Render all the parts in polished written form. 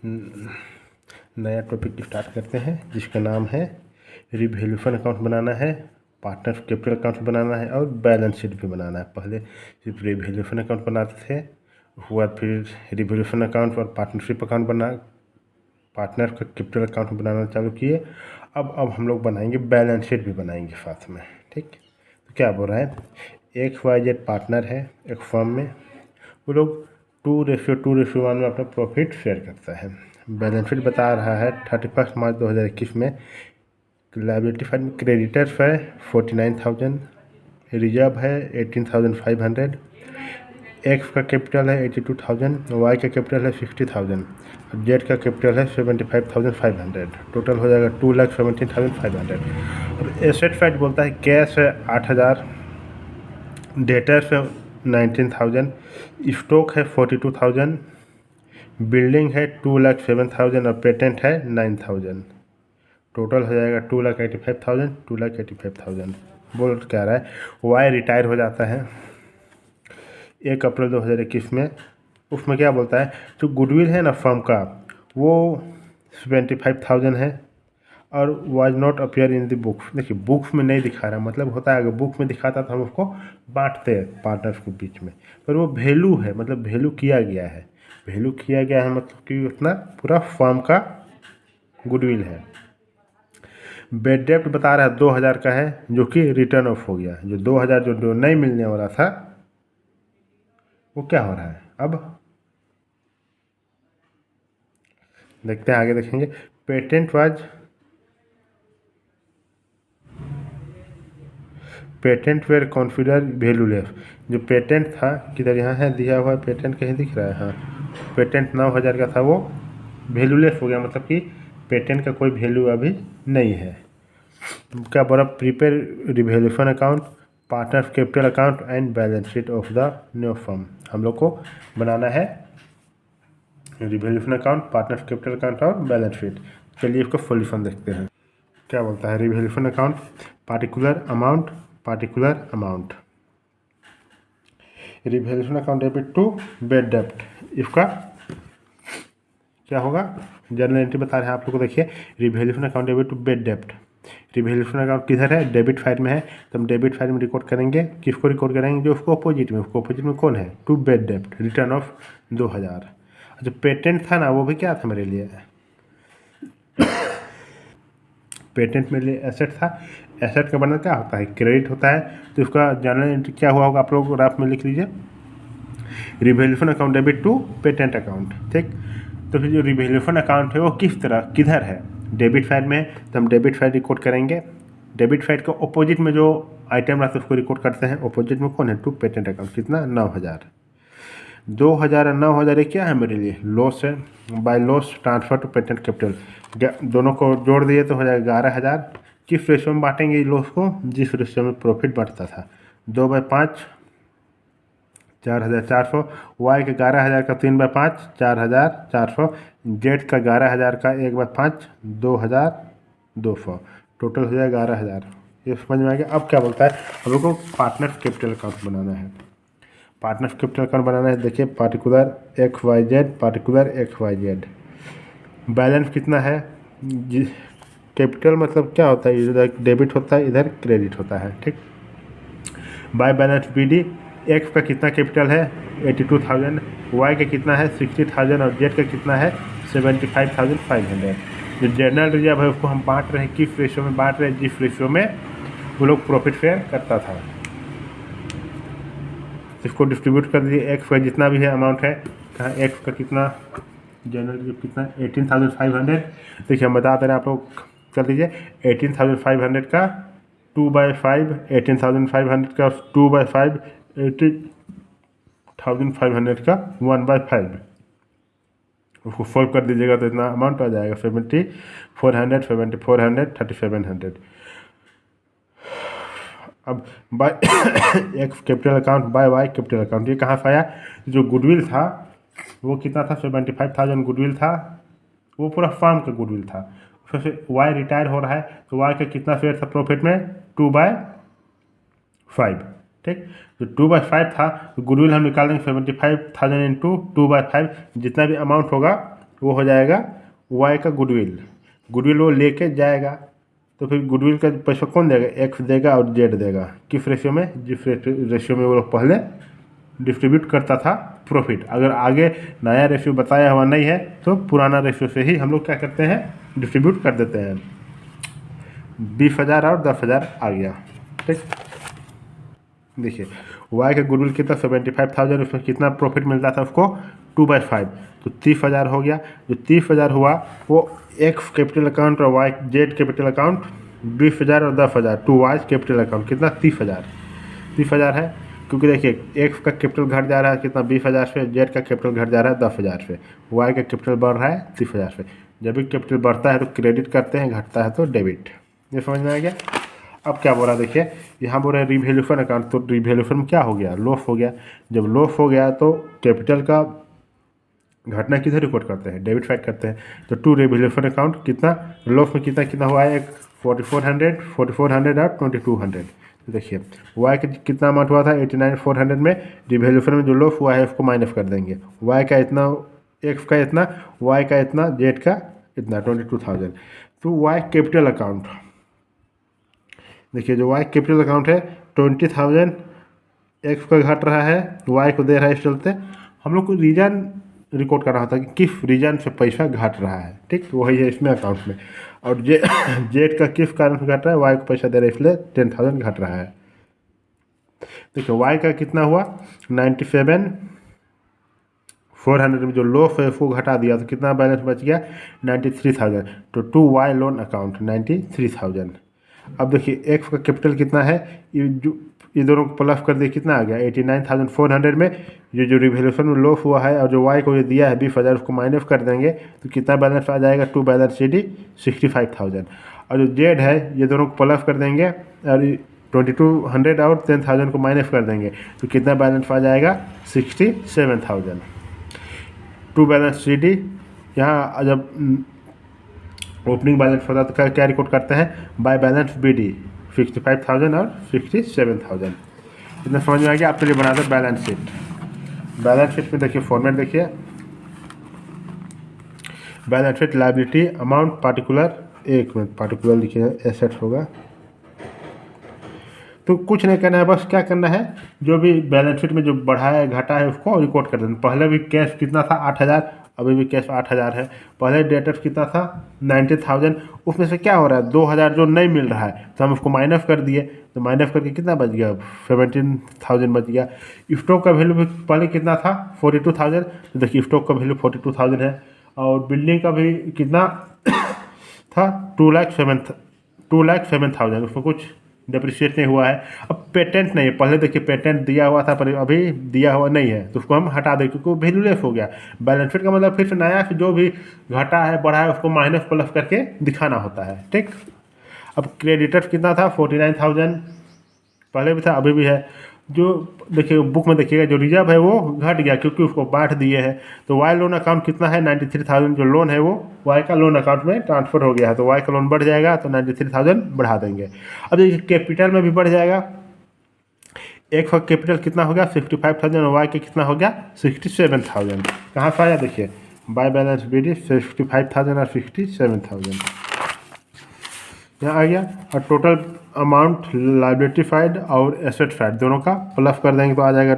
नया topic start करते हैं जिसका नाम है रिवैल्यूएशन अकाउंट बनाना है, पार्टनर कैपिटल अकाउंट बनाना है और बैलेंस शीट भी बनाना है। पहले सिर्फ रिवैल्यूएशन अकाउंट बनाते थे, उसके बाद फिर रिवैल्यूएशन अकाउंट और पार्टनरशिप अकाउंट पार्टनर का कैपिटल अकाउंट बनाना चालू किए। अब हम लोग बनाएंगे बैलेंस शीट भी बनाएंगे साथ में। ठीक, तो क्या बोल रहा है, XYZ पार्टनर है एक फर्म में, वो लोग 2:1 में अपना प्रॉफिट शेयर करता है। बैलेंस शीट बता रहा है 31 मार्च 2021 में लायबिलिटी फाइल में क्रेडिटर्स है 49,000, रिजर्व है 18,500, एक्स का कैपिटल है 82,000, वाई का कैपिटल है 60,000, जेड का कैपिटल है 75,500। टोटल हो जाएगा 2,17,500। और एसेट साइड बोलता है कैश है 8,000, डेटर्स है 19,000, स्टॉक है 42,000, बिल्डिंग है 2,07,000 और पेटेंट है 9,000। टोटल हो जाएगा 2,85,000। बोल क्या रहा है, वाई रिटायर हो जाता है 1 अप्रैल 2021 में। उसमें क्या बोलता है, जो गुडविल है ना फर्म का वो 75,000 है और was not appear in the books. देखिए बुक्स में नहीं दिखा रहा, मतलब होता है अगर बुक्स में दिखाता तो हम उसको बांटते हैं पार्टनर्स के बीच में, पर वो वैल्यू है, मतलब वैल्यू किया गया है। वैल्यू किया गया है मतलब कि उतना पूरा फर्म का गुडविल है। बेड डेप्ट बता रहा है 2,000 का है जो कि रिटर्न ऑफ हो गया। जो 2,000 जो नहीं मिलने वाला था वो क्या हो रहा है, अब देखते हैं आगे देखेंगे। Patent were consider valueless. जो पेटेंट था किधर, यहाँ है दिया हुआ पेटेंट, कहीं दिख रहा है, हाँ पेटेंट 9,000 का था, वो वैल्यूलेस हो गया, मतलब कि पेटेंट का कोई वैल्यू अभी नहीं है। क्या बोला, prepare revaluation account, partner capital account and balance sheet of the new firm. हम लोग को बनाना है revaluation account, partner capital account और बैलेंस शीट। चलिए इसका सॉल्यूशन देखते हैं। क्या बोलता है, revaluation account particular amount revaluation account debit to bad डेप्ट। इसका क्या होगा, जर्नल एंट्री बता रहे हैं आप लोग को, देखिए revaluation account debit to bad डेप्ट। रिवैल्यूएशन अकाउंट किधर है, डेबिट फाइल में है, तो हम डेबिट फाइल में रिकॉर्ड करेंगे। किसको रिकॉर्ड करेंगे, जो उसको अपोजिट में कौन है, टू बेड डेप्ट, रिटर्न ऑफ 2,000। जो पेटेंट था ना वो भी क्या था मेरे लिए, पेटेंट मेरे लिए एसेट था। एसेट का बनना क्या होता है, क्रेडिट होता है, तो उसका जर्नल एंट्री क्या हुआ होगा आप लोग ग्राफ में लिख लीजिए, revaluation account debit to patent account. ठीक, तो फिर जो रिवैल्यूएशन अकाउंट है वो किस तरह किधर है, डेबिट फाइल में है, तो हम डेबिट फाइल रिकॉर्ड करेंगे। डेबिट फाइल के अपोजिट में जो आइटम रहता है उसको रिकॉर्ड करते हैं। अपोजिट में कौन है, टू पेटेंट अकाउंट, कितना 9,000। 2,000 और 9,000 ये क्या है मेरे लिए, लॉस है। By loss transfer to patent capital, दोनों को जोड़ दिए तो हो जाएगा 11,000। किस रेशियो में बांटेंगे ये लॉस को, जिस रेशियो में प्रॉफिट बढ़ता था, 2/5 4,400, वाई का 11,000 का 3/5 4,400, जेड का 11,000 का 1/5 2,200। टोटल हो जाएगा 11,000। ये समझ में आ गया। अब क्या बोलता है, हम लोग को पार्टनर कैपिटल अकाउंट बनाना है। पार्टनर कैपिटल अकाउंट बनाना है, देखिए पार्टिकुलर XYZ, बैलेंस कितना है, कैपिटल मतलब क्या होता है, इधर डेबिट होता है इधर क्रेडिट होता है। ठीक, बाय बैलेंस BD, एक्स का कितना कैपिटल है 82,000, वाई का कितना है 60,000 और जेड का कितना है 75,500। जो जनरल रिजर्व है उसको हम बांट रहे हैं, किस रेशियो में बांट रहे हैं, जिस रेशियो में वो लोग प्रॉफिट शेयर करता था। इसको डिस्ट्रीब्यूट कर दीजिए, एक्स का जितना भी है अमाउंट है, कहाँ एक्स का कितना जनरल रिजर्व कितना 18,500। देखिए हम बता दे रहे हैं, आप लोग कर दीजिए 18,500 का 2/5, 18,500 का 2/5, 18,500 का 1/5। उसको सॉल्व कर दीजिएगा तो इतना अमाउंट आ जाएगा 7,400, 7,400, 3,700। अब by X capital account by Y capital account, ये कहाँ से आया, जो गुडविल था वो कितना था 75,000 गुडविल था, वो पूरा फार्म का गुडविल था। उसमें से वाई रिटायर हो रहा है तो वाई का कितना शेयर था प्रॉफिट में 2/5। ठीक, तो 2/5 था तो गुडविल हम निकाल देंगे 75,000 इंटू 2/5, जितना भी अमाउंट होगा वो हो जाएगा वाई का गुडविल वो लेके जाएगा। तो फिर गुडविल का पैसा कौन देगा? एक्स देगा और जेड देगा। किस रेशियो में? जिस रेशियो में वो लोग पहले डिस्ट्रीब्यूट करता था प्रॉफिट। अगर आगे नया रेशियो बताया हुआ नहीं है तो पुराना रेशियो से ही हम लोग क्या करते हैं? डिस्ट्रीब्यूट कर देते हैं। 20,000 और 10,000 आ गया। ठीक, देखिए वाई का गुडविल कितना? 75,000। उसमें कितना प्रॉफिट मिलता था उसको? 2/5, तो 30,000 हो गया। जो 30,000 हुआ वो एक्स कैपिटल अकाउंट और वाई जेड कैपिटल अकाउंट 20,000 और 10,000 टू वाई कैपिटल अकाउंट कितना? 30,000 है। क्योंकि देखिए एक्स का कैपिटल घट जा रहा है कितना? 20,000 से। जेड का कैपिटल घट जा रहा है 10,000 से। वाई का कैपिटल बढ़ रहा है 30,000 से। जब भी कैपिटल बढ़ता है तो क्रेडिट करते हैं, घटता है तो डेबिट। ये समझ में आ गया? अब क्या बोल रहा है देखिए, यहाँ बोल रहे हैं रिवैल्यूएशन अकाउंट। तो रिवैल्यूएशन में क्या हो गया? लॉस हो गया। जब लॉस हो गया तो कैपिटल का घटना किधर रिकॉर्ड करते हैं? डेबिट साइड करते हैं। तो टू रिवैल्यूएशन अकाउंट कितना लॉस में कितना हुआ है? 4400 और 2200। तो देखिए वाई का कितना अमाउंट हुआ था? 89,400 में। रिवैल्यूएशन में जो लॉस हुआ है उसको माइनस कर देंगे। वाई का इतना, एक्स का इतना, वाई का इतना, जेड का इतना 22,000। तो वाई कैपिटल अकाउंट देखिए, जो वाई कैपिटल अकाउंट है 20,000 एक्स का घट रहा है, वाई को दे रहा है। इस चलते हम लोग को रीजन रिकॉर्ड करना होता है कि किस रीजन से पैसा घट रहा है। ठीक, वही है इसमें अकाउंट में। और जेड का किस कारण से घट रहा है? वाई को पैसा दे रहा है इसलिए 10,000 घट रहा है। देखिए वाई का कितना हुआ? 97,400 में जो लॉस है उसको घटा दिया तो कितना बैलेंस बच गया? 93,000। तो टू वाई लोन अकाउंट 93,000। अब देखिए एक्स का कैपिटल कितना है? ये दोनों को प्लस कर दिए, कितना आ गया? 89,400 में जो रिवैल्यूएशन में लॉस हुआ है और जो वाई को ये दिया है 20,000 उसको माइनस कर देंगे तो कितना बैलेंस आ जाएगा? To balance sheet 65,000। और जो जेड है ये दोनों को प्लस कर देंगे और 2200 और 10,000 को माइनस कर देंगे तो कितना बैलेंस आ जाएगा? 67,000। टू बैलेंस शीट यहाँ जब ओपनिंग बैलेंस होता है तो क्या रिकॉर्ड करते हैं? बाय बैलेंस BD 65,000 और 67,000। इतना समझ में आ गया? आपके लिए बना दो बैलेंस शीट। बैलेंस शीट में देखिए फॉर्मेट देखिए, balance sheet liability amount particular, एक मिनट, पार्टिकुलर लिखिए, एसेट्स होगा। तो कुछ नहीं करना है, बस क्या करना है, जो भी बैलेंस शीट में जो बढ़ा है घटा है उसको रिकॉर्ड कर देना। पहले भी कैश कितना था? 8,000, अभी भी कैश 8,000 है। पहले डेटर्स कितना था? 90,000। उसमें से क्या हो रहा है? 2,000 जो नहीं मिल रहा है तो हम उसको माइनस कर दिए, तो माइनस करके कितना बच गया? 17,000 बच गया। स्टॉक का वैल्यू भी पहले कितना था? 42,000। तो देखिए स्टॉक का वैल्यू 42,000 है। और बिल्डिंग का भी कितना था? 2,07,000। उसमें कुछ डिप्रिशिएट नहीं हुआ है। अब पेटेंट नहीं है, पहले देखिए पेटेंट दिया हुआ था पर अभी दिया हुआ नहीं है तो उसको हम हटा दें क्योंकि वो वैल्यूलेस हो गया। बैलेंस शीट का मतलब फिर से नया से जो भी घटा है बढ़ा है उसको माइनस प्लस करके दिखाना होता है। ठीक, अब क्रेडिटर्स कितना था? 49,000, पहले भी था अभी भी है। जो देखिए बुक में देखिएगा जो रिजर्व है वो घट गया क्योंकि उसको बांट दिए हैं। तो वाई लोन अकाउंट कितना है? 93,000 जो लोन है वो वाई का लोन अकाउंट में ट्रांसफर हो गया है। तो वाई का लोन बढ़ जाएगा तो 93,000 बढ़ा देंगे। अब देखिए कैपिटल में भी बढ़ जाएगा। एक का कैपिटल कितना हो गया? 65,000 और वाई का कितना हो गया? 67,000। कहाँ से आया? देखिए बाय बैलेंस BD 65,000 और 67,000 यहाँ आ गया। और टोटल अमाउंट लायबिलिटी साइड और एसेट साइड दोनों का प्लस कर देंगे तो आ जाएगा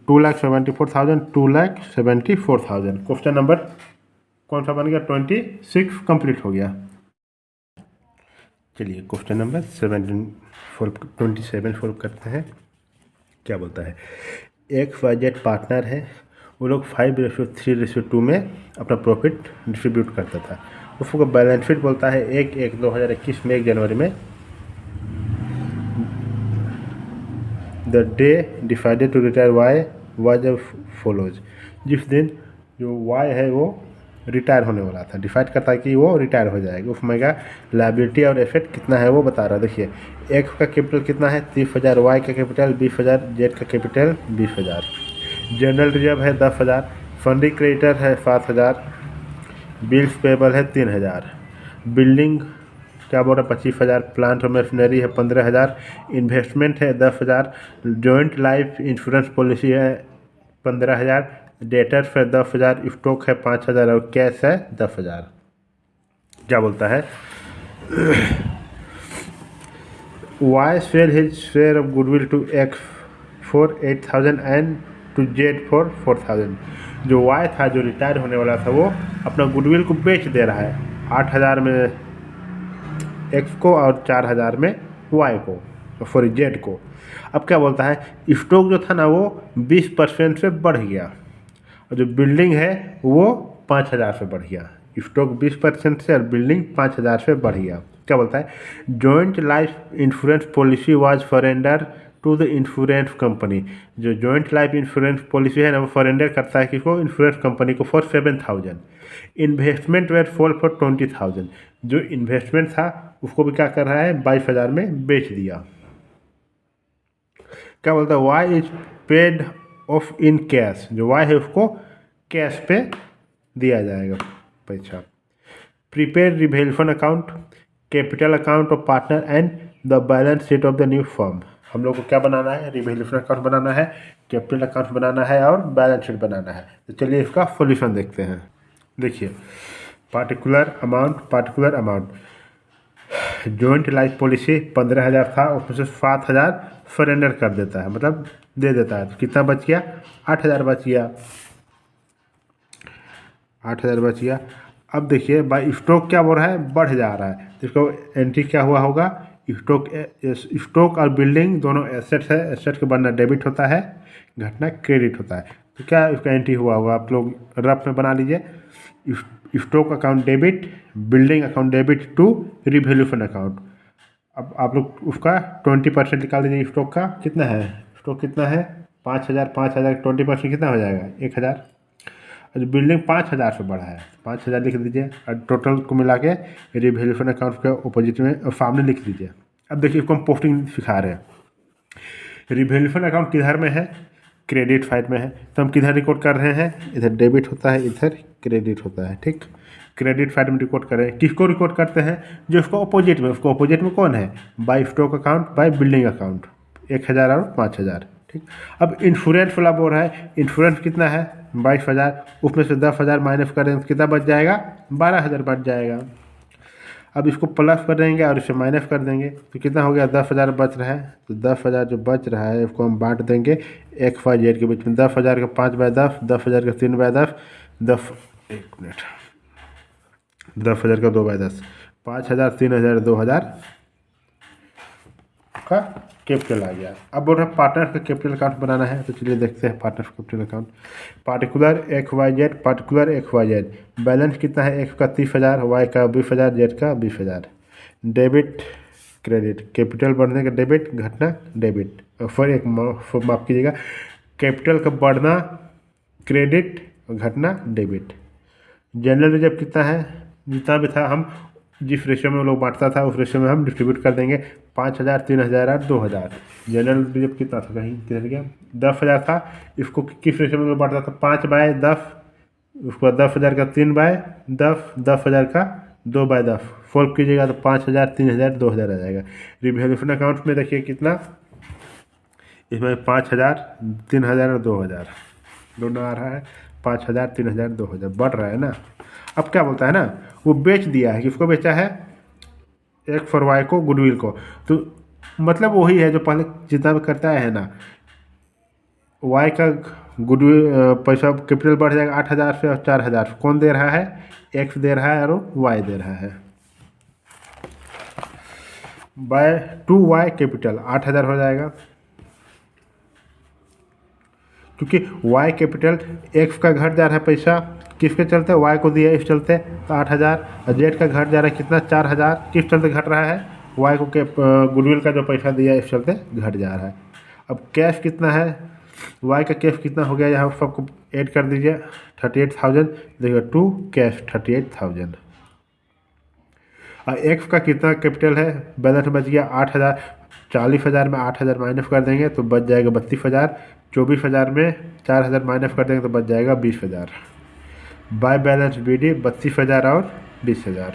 2,74,000, 2,74,000। क्वेश्चन नंबर कौन सा बन गया? 26 कंप्लीट हो गया। चलिए क्वेश्चन नंबर 27 सोल्व करते हैं। क्या बोलता है? XYZ पार्टनर है, वो लोग 5:3:2 में अपना प्रॉफिट डिस्ट्रीब्यूट करता था। उसको बैलेंस शीट बोलता है 1/1/2021 में 1 जनवरी में the day decided to retire Y was as follows. जिस दिन जो वाई है वो रिटायर होने वाला था, डिसाइड करता है कि वो रिटायर हो जाएगा। उसमें का लायबिलिटी और एसेट कितना है वो बता रहा है। देखिए एक्स का कैपिटल कितना है? 30,000, वाई का कैपिटल 20,000, जेड का कैपिटल 20,000, जनरल रिजर्व है 10,000, फंडिंग क्रेडिटर है 7,000, बिल्स पेबल है 3,000, बिल्डिंग क्या बोल रहा है 25,000, प्लांट और मशीनरी है 15,000, इन्वेस्टमेंट है 10,000, जॉइंट लाइफ इंश्योरेंस पॉलिसी है 15,000, डेटर्स है 10,000, स्टॉक है 5,000 और कैश है 10,000। क्या बोलता है, Y sell his share of goodwill to X for 8,000 and to Z for 4,000। जो वाई था, जो रिटायर होने वाला था, वो अपना गुडविल को बेच दे रहा है 8,000 में एक्स को और 4,000 में वाई को, सॉरी जेड को। अब क्या बोलता है, स्टॉक जो था ना वो 20% से बढ़ गया और जो बिल्डिंग है वो 5,000 से बढ़ गया। स्टॉक 20% से और बिल्डिंग 5,000 से बढ़ गया। क्या बोलता है, joint life insurance policy was surrender to the insurance company. जो जॉइंट लाइफ इंश्योरेंस पॉलिसी है ना, वो फरेंडर करता है किसको, इंश्योरेंस कंपनी को, for 7,000। Investment were fall for 20,000। जो इन्वेस्टमेंट था उसको भी क्या कर रहा है, 22,000 में बेच दिया। क्या बोलता है, Y is paid off in cash. जो वाई है उसको कैश पे दिया जाएगा पैसा। Prepaid revaluation account, capital account of partner and the balance sheet of the new firm. हम लोग को क्या बनाना है, रिवेल्यूशन अकाउंट बनाना है, कैपिटल अकाउंट बनाना है और बैलेंस शीट बनाना है। तो चलिए इसका सॉल्यूशन देखते हैं। देखिए, particular amount joint life policy 15,000 था, उसमें से 7,000 सरेंडर कर देता है, मतलब दे देता है। तो कितना बच गया, 8,000 बच गया, 8,000 बच गया। अब देखिए भाई, स्टॉक क्या हो रहा है, बढ़ जा रहा है, तो इसको एंट्री क्या हुआ होगा, स्टॉक और बिल्डिंग दोनों एसेट है, एसेट का बढ़ना डेबिट होता है, घटना क्रेडिट होता है। तो क्या इसका एंट्री हुआ होगा, आप लोग रफ में बना लीजिए। Stock account debit, building account debit to revaluation account. अब आप लोग उसका 20% निकाल दीजिए। स्टॉक का कितना है, स्टॉक कितना है 5,000, 20% कितना हो जाएगा 1,000। और बिल्डिंग 5,000 से बढ़ा है, 5,000 लिख दीजिए और टोटल को मिला के रिवैल्यूएशन अकाउंट के अपोजिट में और सामने लिख दीजिए। अब देखिए इसको हम पोस्टिंग सिखा रहे हैं। रिवैल्यूएशन अकाउंट किधर में है, क्रेडिट साइड में है, तो हम किधर रिकॉर्ड कर रहे हैं, इधर डेबिट होता है, इधर क्रेडिट होता है। ठीक, क्रेडिट साइड में रिकॉर्ड कर रहे हैं। किसको रिकॉर्ड करते हैं, जो उसको अपोजिट में, उसको अपोजिट में कौन है, by stock account, by building account, 1,000 और 5,000। ठीक, अब इंश्योरेंस वाला बोल रहा है, इंश्योरेंस कितना है 22,000, उसमें से 10,000 माइनस करें तो कितना बच जाएगा, 12,000 बच जाएगा। अब इसको प्लस कर देंगे और इसे माइनस कर देंगे तो कितना हो गया, 10,000 बच रहा है। तो 10,000 जो बच रहा है उसको हम बांट देंगे एक्स वाई जेड के बीच में। 10,000 का 5/10, 10,000 का 3/10, 10,000 का 2/10, 5,000, 3,000, 2,000 का कैपिटल आ गया। अब बोल रहा है पार्टनर का कैपिटल अकाउंट बनाना है, तो चलिए देखते हैं partner capital account. Particular X Y Z, particular X Y Z, balance कितना है, एक्स का 30,000, वाई का 20,000, जेड का 20,000। डेबिट क्रेडिट, कैपिटल बढ़ने का डेबिट, घटना डेबिट, फिर एक माफ कीजिएगा, कैपिटल का बढ़ना क्रेडिट, घटना डेबिट। जनरल रिजर्व कितना है, जितना भी था हम जिस रेशियो में वो लोग बांटता था उस रेशियो में हम डिस्ट्रीब्यूट कर देंगे, 5,000, 3,000 और 2,000। जनरल रिजर्व कितना था, कहीं किधर गया, 10,000 था, इसको किस रेशियो में लोग बांटता था, 5/10, उसके बाद 10,000 का 3/10, 10,000 का 2/10, सॉल्व कीजिएगा तो 5,000, 3,000, 2,000 आ जाएगा। रिवैल्यूएशन अकाउंट में देखिए कितना, इसमें 5,000, 3,000 और 2,000 दोनों आ रहा है, 5,000, 3,000, 2,000 बढ़ रहा है ना। अब क्या बोलता है ना, वो बेच दिया है, किसको बेचा है, एक फॉर वाई को, गुडविल को। तो मतलब वही है जो पहले जितना भी करता है ना, वाई का गुडविल पैसा कैपिटल बढ़ जाएगा 8,000 से और 4,000 कौन दे रहा है, एक्स दे रहा है और वाई दे रहा है। बाय 2y कैपिटल 8,000 हो जाएगा, क्योंकि y कैपिटल x का घट जा रहा है पैसा, किसके चलते, y को दिया इस चलते, तो 8,000। और z का घट जा रहा है कितना, 4,000, किस चलते घट रहा है, y को गुडविल का जो पैसा दिया इस चलते घट जा रहा है। अब कैश कितना है, y का कैश कितना हो गया, यहाँ सबको ऐड कर दीजिए, 38,000, देखिए टू कैश 38,000। और एक्स का कितना कैपिटल है, बैलेंस बच गया 8,000, 40,000 में 8,000 माइनस कर देंगे तो बच जाएगा 32,000, 24,000 में 4,000 माइनस कर देंगे तो बच जाएगा 20,000। बाय बैलेंस BD 32,000 और 20,000।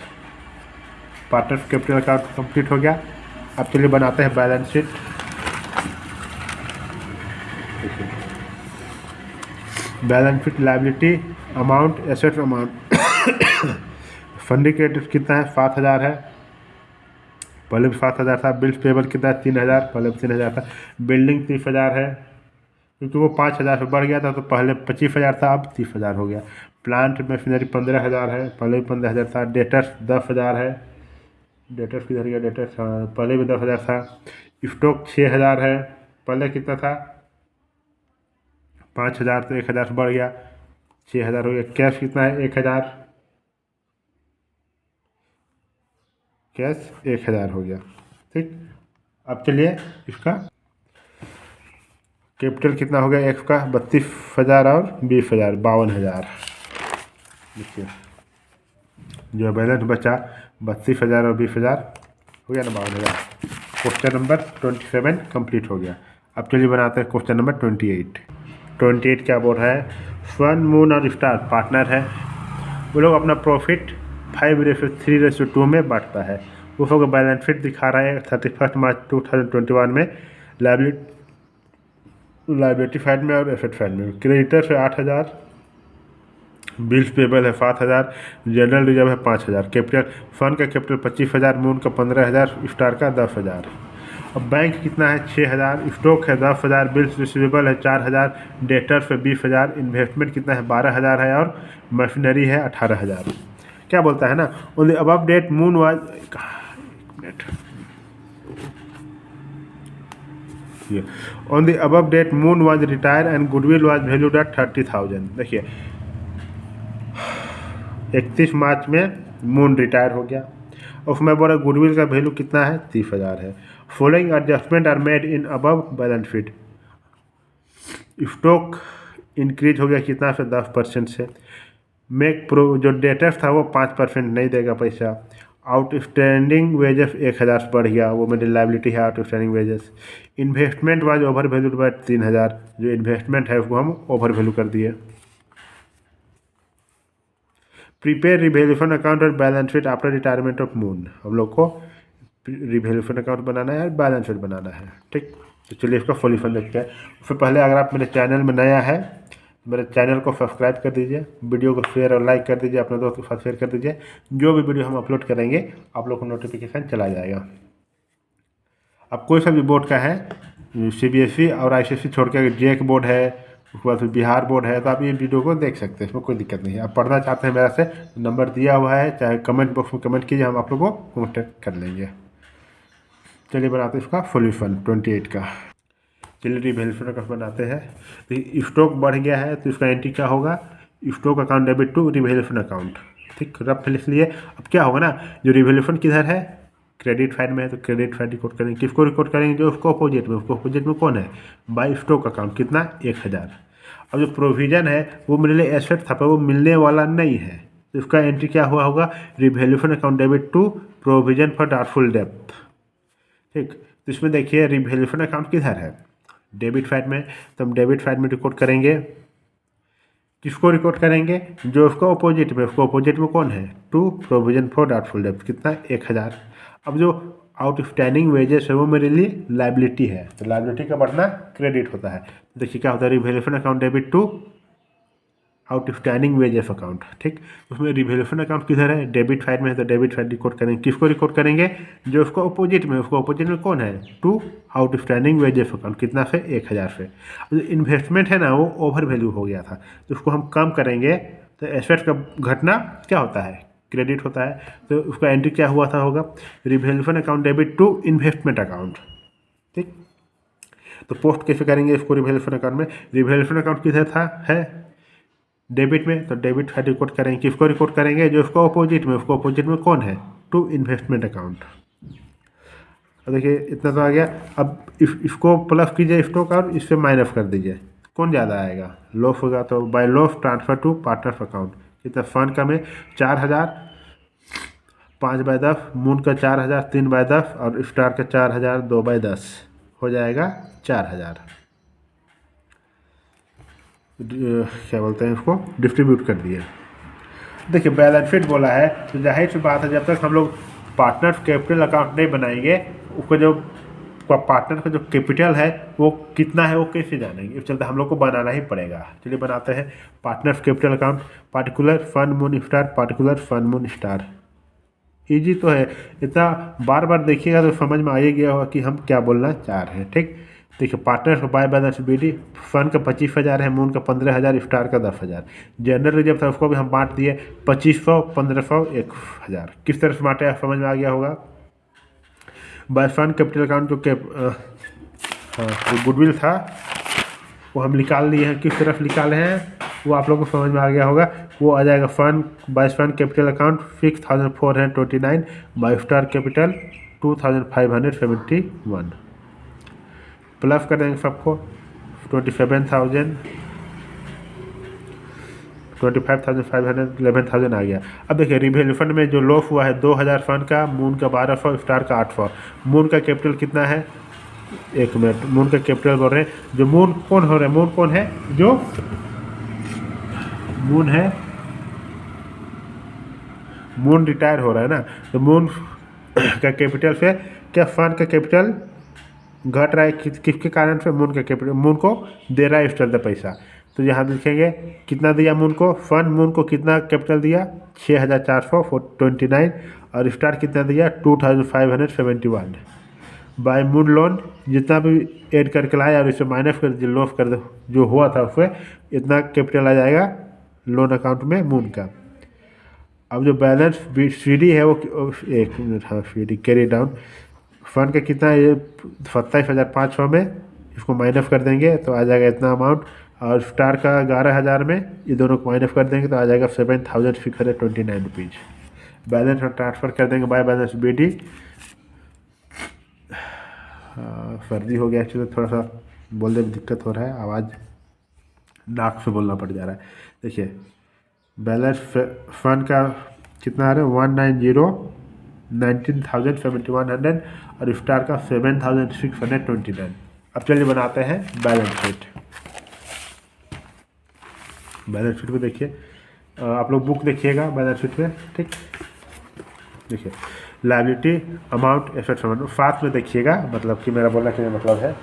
पार्टनर कैपिटल अकाउंट कंप्लीट हो गया। अब चलिए बनाते हैं balance sheet. Balance sheet liability amount asset amount funding credit कितना है 7,000 है, पहले भी 7,000 था। बिल्स पेबल कितना है 3,000, पहले भी 3,000 था। बिल्डिंग 30,000 है क्योंकि वो 5,000 से बढ़ गया था, तो पहले 25,000 था, अब 30,000 हो गया। प्लांट मशीनरी 15,000 है, पहले भी 15,000 था। डेटर्स 10,000 है, डेटर्स किधर गया, डेटर्स पहले भी 10,000 था। स्टॉक 6,000 है, पहले कितना था 5,000, तो 1,000 से बढ़ गया 6,000 हो गया। कैश कितना है 1,000, कैश 1,000 हो गया। ठीक, अब चलिए इसका कैपिटल कितना हो गया एक्स का 32,000 और 20,000 52,000। देखिए जो बैलेंस बचा 32,000 और 20,000 हो गया ना 52,000। क्वेश्चन नंबर 27 कंप्लीट हो गया। अब चलिए बनाते हैं क्वेश्चन नंबर 28 क्या बोल रहा है, सन मून और स्टार पार्टनर है, वो लोग अपना प्रॉफिट 5:3:2 में बांटता है। वो लोग बैलेंस शीट दिखा रहा है 31 मार्च 2021 में लाइबिलिटी साइड में और एसेट साइड में। क्रेडिटर है 8,000, बिल्स पेबल है 7,000, जनरल रिजर्व है 5,000। कैपिटल फंड का कैपिटल 25,000, मून का 15,000, स्टार का 10,000। अब बैंक कितना है 6,000, स्टॉक है 10,000, बिल्स रिसीवेबल है 4,000, डेटर्स है 20,000, इन्वेस्टमेंट कितना है 12,000 है और मशीनरी है 18,000। क्या बोलता है ना, on the above date Moon was on the above date Moon was retire and goodwill was valued at 30,000। देखिए 31 मार्च में मून रिटायर हो गया, उसमें बोला गुडविल का वैल्यू कितना है 30,000 है। Following adjustment are made in above balance sheet. Stock increase हो गया कितना से 10% से। मेक प्रो जो डेटर्स था वो 5% नहीं देगा पैसा। आउटस्टैंडिंग वेजेस 1,000 से बढ़ गया, वो मेरी लाइबिलिटी है outstanding wages. Investment was over valued bye 3,000, जो इन्वेस्टमेंट है उसको हम ओवर वैल्यू कर दिए। प्रीपेयर रिवैल्यूएशन अकाउंट और balance sheet after retirement of moon. हम लोग को रिवैल्यूएशन अकाउंट बनाना है और बैलेंस शीट बनाना है। ठीक, तो चलिए इसका सॉल्यूशन देखते हैं। उससे पहले अगर आप मेरे चैनल में नया है मेरे चैनल को सब्सक्राइब कर दीजिए, वीडियो को शेयर और लाइक कर दीजिए, अपने दोस्तों के साथ शेयर कर दीजिए। जो भी वीडियो हम अपलोड करेंगे आप लोग को नोटिफिकेशन चला जाएगा। अब कोई सा भी बोर्ड का है, CBSE और ICSE छोड़ के JEC बोर्ड है, उसके बाद फिर बिहार बोर्ड है, तो आप ये वीडियो को देख सकते हैं, इसमें कोई दिक्कत नहीं है। आप पढ़ना चाहते हैं मेरा से नंबर दिया हुआ है, चाहे कमेंट बॉक्स में कमेंट कीजिए, हम आप लोगों को कॉन्टेक्ट कर लेंगे। चलिए बनाते हैं इसका सॉल्यूशन 28 का। चलिए रिवैल्यूएशन अकाउंट बनाते हैं। तो स्टॉक बढ़ गया है तो इसका एंट्री क्या होगा, stock account debit to revaluation account. ठीक, रफ लिख लिए। अब क्या होगा ना, जो रिवैल्यूएशन किधर है क्रेडिट साइड में है, तो क्रेडिट साइड रिकॉर्ड करेंगे। किसको रिकॉर्ड करेंगे, जो उसको अपोजिट में, उसको अपोजिट में कौन है बाय स्टॉक अकाउंट कितना 1,000। अब जो प्रोविजन है वो मेरे लिए एसेट था पर वो मिलने वाला नहीं है, तो इसका एंट्री क्या हुआ होगा, revaluation account debit to provision for doubtful डेब्ट। ठीक, तो इसमें देखिए रिवैल्यूएशन अकाउंट किधर है डेबिट साइड में, तो हम डेबिट साइड में रिकॉर्ड करेंगे। किसको रिकॉर्ड करेंगे, जो उसको अपोजिट में, उसको अपोजिट में कौन है टू प्रोविजन फॉर डाउटफुल डेब्ट कितना 1,000। अब जो आउटस्टैंडिंग वेजेस है वो मेरे लिए लाइबिलिटी है, तो लाइबिलिटी का बढ़ना क्रेडिट होता है। देखिए क्या होता है, revaluation account debit to outstanding wages account. ठीक, उसमें रिवैल्यूएशन अकाउंट किधर है डेबिट साइड में है, तो डेबिट साइड रिकॉर्ड करेंगे। किसको रिकॉर्ड करेंगे, जो उसको अपोजिट में, उसको अपोजिट में कौन है टू आउटस्टैंडिंग वेजेस अकाउंट कितना से 1,000 से। जो इन्वेस्टमेंट है ना वो ओवर वैल्यू हो गया था, तो उसको हम कम करेंगे, तो एसेट का घटना क्या होता है क्रेडिट होता है। तो उसका एंट्री क्या हुआ था होगा, revaluation account debit to investment account. ठीक, तो पोस्ट कैसे करेंगे इसको रिवैल्यूएशन अकाउंट में, रिवैल्यूएशन अकाउंट किधर था है डेबिट में, तो डेबिट साइड रिकॉर्ड करेंगे। किसको रिकॉर्ड करेंगे, जो उसको अपोजिट में, उसको अपोजिट में कौन है टू इन्वेस्टमेंट अकाउंट। अब देखिए इतना तो आ गया। अब इसको प्लस कीजिए स्टॉक और इससे माइनस कर दीजिए, कौन ज़्यादा आएगा, लॉस होगा, तो by loss transfer to partners account. कितना फंड का में 4,000, 5/10, मून का 4,000 3/10 और स्टार का 4,000 2/10 हो जाएगा 4,000। क्या बोलते हैं इसको डिस्ट्रीब्यूट कर दिए। देखिए बैलेंस शीट बोला है तो जाहिर सी बात है, जब तक हम लोग पार्टनर्स कैपिटल अकाउंट नहीं बनाएंगे उसको जो पार्टनर का जो कैपिटल है वो कितना है वो कैसे जानेंगे, इस चलते हम लोग को बनाना ही पड़ेगा। चलिए बनाते हैं partner capital account, particular fund moon star, particular fund moon star. Easy तो है, इतना बार बार देखिएगा तो समझ में आ ही गया होगा कि हम क्या बोलना चाह रहे हैं। ठीक, देखिए पार्टनर का बाय बैलेंस बीडी, फंड का 25,000 है, मून का 15,000, स्टार का 10,000। जनरल रिजर्व था उसको भी हम बांट दिए 2500, 1500, 1,000। किस तरह से बांटे समझ में आ गया होगा। बाय फंड कैपिटल अकाउंट जो गुडविल था वो हम निकाल लिए हैं, किस तरफ निकाले हैं वो आप लोगों को समझ में आ गया होगा। वो आ जाएगा fund by fund capital account 6,429, by star capital 2,571। Plus कर देंगे सबको 27,000, 25,500, 11,000 आ गया। अब देखिए रिवेन्यू फंड में जो लॉस हुआ है 2,000 फंड का, मून का 1,200, स्टार का 800। मून का कैपिटल कितना है, एक मिनट, मून का कैपिटल बोल रहे हैं। जो मून कौन हो रहा है, मून कौन है, जो मून है, मून रिटायर हो रहा है ना, तो मून का कैपिटल से क्या फंड का कैपिटल घट रहा है, किसके कारण से, मून का कैपिटल मून को दे रहा है इस चलते पैसा। तो यहाँ लिखेंगे कितना दिया मून को, फंड मून को कितना कैपिटल दिया 6,429, और स्टार कितना दिया 2,571। बाय मून लोन जितना भी ऐड करके लाया और इसे माइनस कर दीजिए, लॉस कर दो जो हुआ था उससे इतना कैपिटल आ जाएगा लोन अकाउंट में मून का। अब जो बैलेंस सीडी है वो एक मिनट, हाँ सीडी कैरी डाउन, फंड का कितना है ये 27,500 में, इसको माइनस कर देंगे तो आ जाएगा इतना अमाउंट, और स्टार का 11,000 में ये दोनों को माइनस कर देंगे तो आ जाएगा 7,629 रुपीज़। बैलेंस ट्रांसफ़र कर देंगे बाय बैलेंस बीडी। सर्दी हो गया एक्चुअली, थोड़ा सा बोलने में दिक्कत हो रहा है, आवाज़ नाक से बोलना पड़ जा रहा है। देखिए बैलेंस फंड का कितना आ रहा है 19,7100, और स्टार का 7,629। अब चलिए बनाते हैं बैलेंस शीट। बैलेंस शीट में देखिए आप लोग बुक देखिएगा बैलेंस शीट में। ठीक, देखिए लायबिलिटी अमाउंट एसेट्स अमाउंट साथ में देखिएगा, मतलब कि मेरा बोलना का मतलब है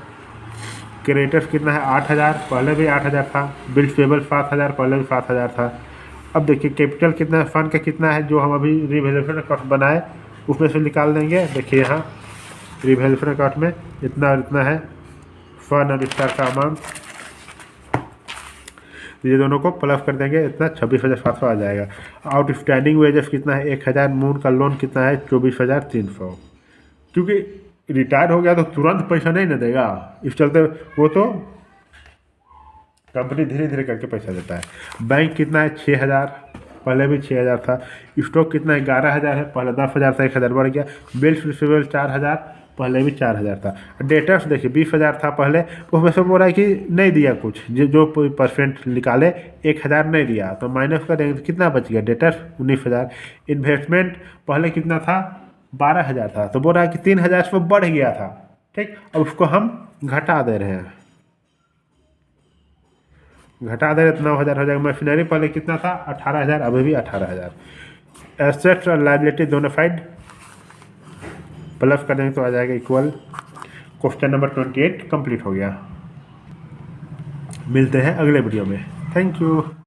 क्रेडिटर्स कितना है 8,000, पहले भी 8,000 था। बिल्स पेबल 7,000, पहले भी 7,000 था। अब देखिए कैपिटल कितना है, फंड का कितना है जो हम अभी रिवैल्यूएशन अकाउंट बनाए उसमें से निकाल देंगे। देखिए यहाँ रिवैल्यूएशन अकाउंट में इतना और इतना है फंड और स्टार का अमाउंट, ये दोनों को प्लस कर देंगे, इतना 26,700 आ जाएगा। आउटस्टैंडिंग वेजेस कितना है 1,000, मून का लोन कितना है 24,300। क्योंकि रिटायर हो गया तो तुरंत पैसा नहीं ना देगा, इस चलते वो तो कंपनी धीरे धीरे करके पैसा देता है। बैंक कितना है 6,000, पहले भी 6,000 था। स्टॉक कितना है 11,000 है, पहले 10,000 था, 1,000 बढ़ गया। बिल्स रिसीवेबल 4,000, पहले भी 4,000 था। डेटर्स देखिए 20,000 था पहले, उसमें से बोल रहा है कि नहीं दिया कुछ, जो परसेंट निकाले 1,000 नहीं दिया, तो माइनस करेंगे तो कितना बच गया डेटर्स 19,000। इन्वेस्टमेंट पहले कितना था 12,000 था, तो बोल रहा है कि 3,000 से बढ़ गया था। ठीक, अब उसको हम घटा दे रहे हैं, घटा दे रहे तो 9,000 हो जाएगा। मशीनरी पहले कितना था 18,000, अभी भी 18,000। एसेट्स और लायबिलिटी दोनों साइड प्लस कर देंगे तो आ जाएगा इक्वल। क्वेश्चन नंबर 28 कंप्लीट हो गया। मिलते हैं अगले वीडियो में, थैंक यू।